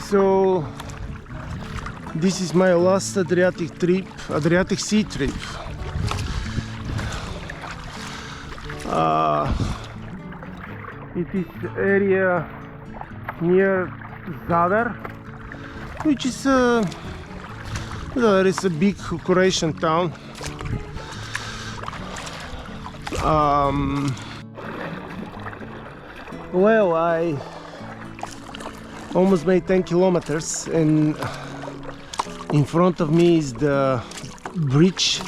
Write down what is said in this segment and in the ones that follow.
So this is my last Adriatic Sea trip. It is area near Zadar, which is Zadar is a big Croatian town. Well, I almost made 10 kilometers, and in front of me is the bridge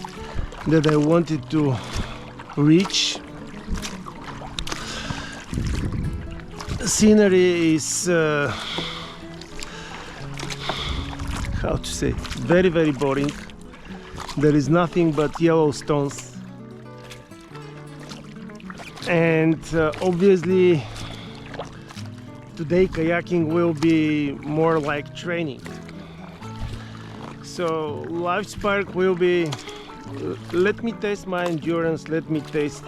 that I wanted to reach. Scenery is how to say, very boring. There is nothing but yellow stones, and obviously today kayaking will be more like training. So life spark will be let me test my endurance, let me test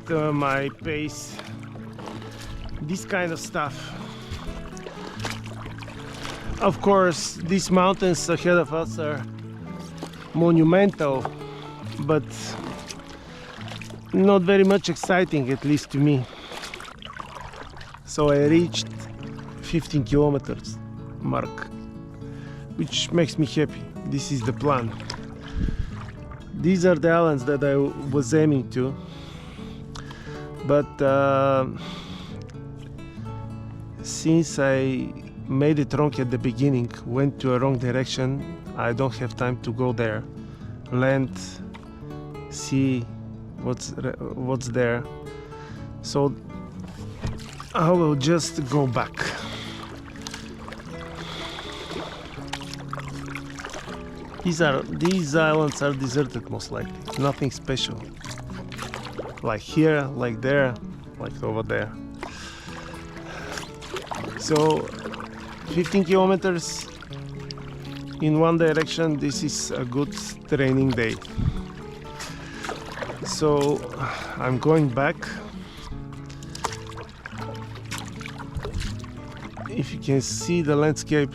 my pace, this kind of stuff. Of course, these mountains ahead of us are monumental, but not very much exciting, at least to me. So I reached 15 kilometers mark, which makes me happy. This is the plan. These are the islands that I was aiming to, but since I made it wrong at the beginning, went to a wrong direction, I don't have time to go there, land, see what's there. So I will just go back. These islands are deserted, most likely. Nothing special. Like here, like there, like over there. So 15 kilometers in one direction, this is a good training day. So I'm going back. If you can see the landscape,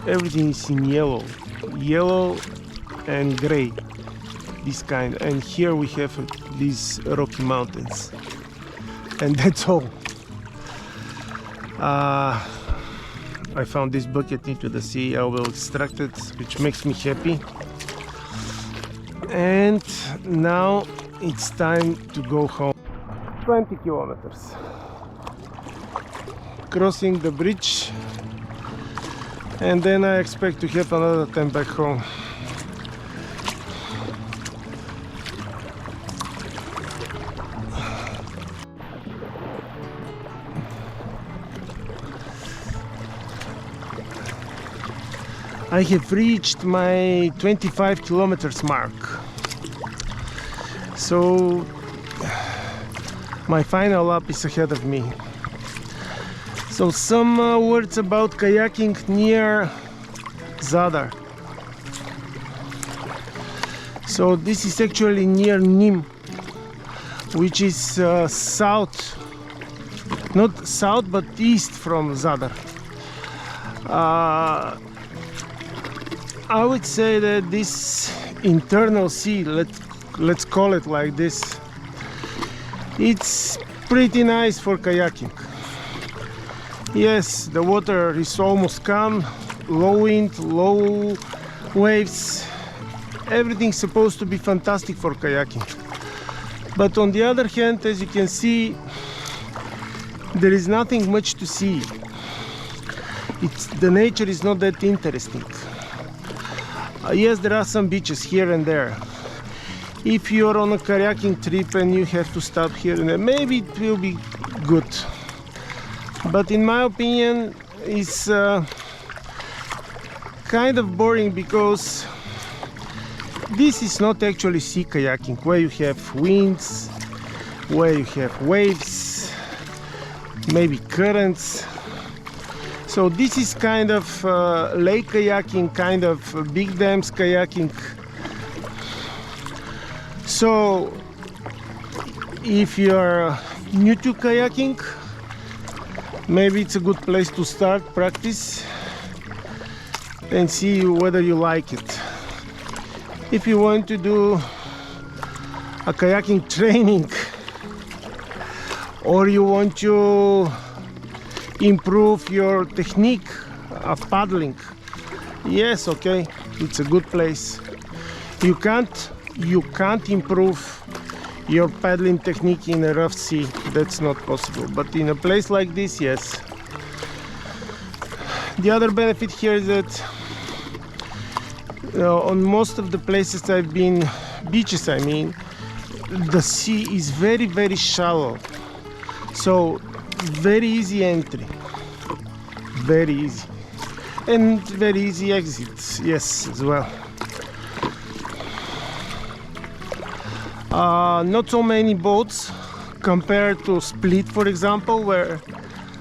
everything is in yellow and gray, this kind. And here we have these rocky mountains, and that's all. I found this bucket into the sea. I will extract it, which makes me happy. And now it's time to go home. 20 kilometers. Crossing the bridge, and then I expect to have another 10 back home. I have reached my 25 kilometers mark. So my final lap is ahead of me. So some words about kayaking near Zadar. So this is actually near Nim, which is south, not south but east from Zadar. I would say that this internal sea, let's call it like this, it's pretty nice for kayaking. Yes, the water is almost calm, low wind, low waves, everything's supposed to be fantastic for kayaking. But on the other hand, as you can see, there is nothing much to see. The nature is not that interesting. Yes, there are some beaches here and there. If you're on a kayaking trip and you have to stop here and there, maybe it will be good. But in my opinion, it's kind of boring, because this is not actually sea kayaking, where you have winds, where you have waves, maybe currents. So this is kind of lake kayaking, kind of big dams kayaking. So if you're new to kayaking, maybe it's a good place to start practice and see whether you like it. If you want to do a kayaking training, or you want to improve your technique of paddling, yes, okay, it's a good place. You can't improve your paddling technique in a rough sea, that's not possible, but in a place like this, yes. The other benefit here is that on most of the places I've been, beaches I mean, the sea is very, very shallow, so very easy entry, very easy, and very easy exits, yes, as well. Not so many boats compared to Split, for example, where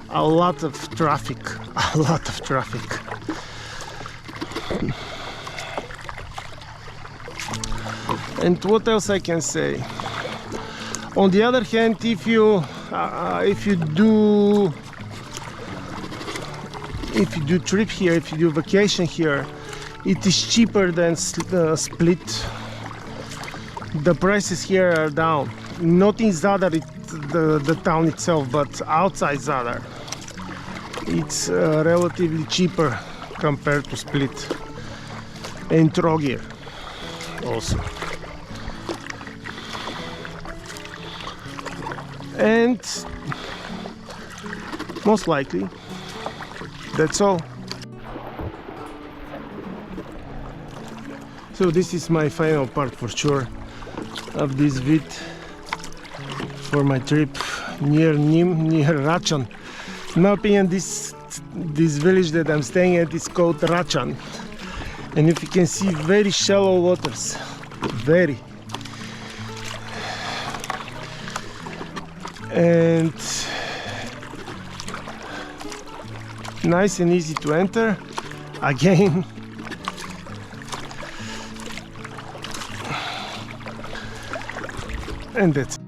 a lot of traffic. And what else I can say? On the other hand, if you do trip here, if you do vacation here, it is cheaper than Split. The prices here are down. Not in Zadar, the town itself, but outside Zadar. It's relatively cheaper compared to Split and Trogir also. And most likely that's all. So this is my final part for sure of this vid for my trip near Nim, near Rachan. In my opinion, this village that I'm staying at is called Rachan, and if you can see, very shallow waters, very, and nice and easy to enter again. And that's it.